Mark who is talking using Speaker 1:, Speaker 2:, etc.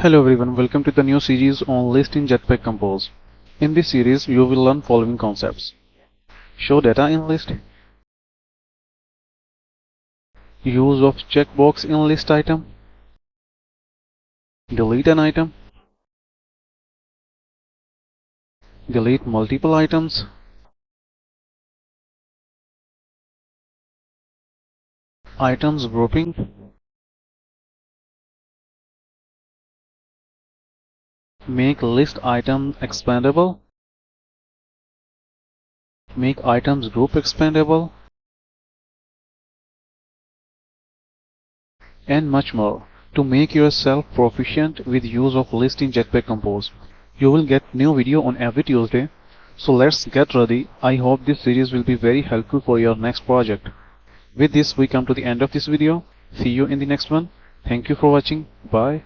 Speaker 1: Hello everyone, welcome to the new series on list in Jetpack Compose. In this series, you will learn following concepts. Show data in list. Use of checkbox in list item. Delete an item. Delete multiple items. Items grouping. Make list item expandable. Make items group expandable. And much more to make yourself proficient with use of list in Jetpack Compose. You will get new video on every Tuesday, so let's get ready. I hope this series will be very helpful for your next project. With this, we come to the end of this video. See you in the next one. Thank you for watching. Bye.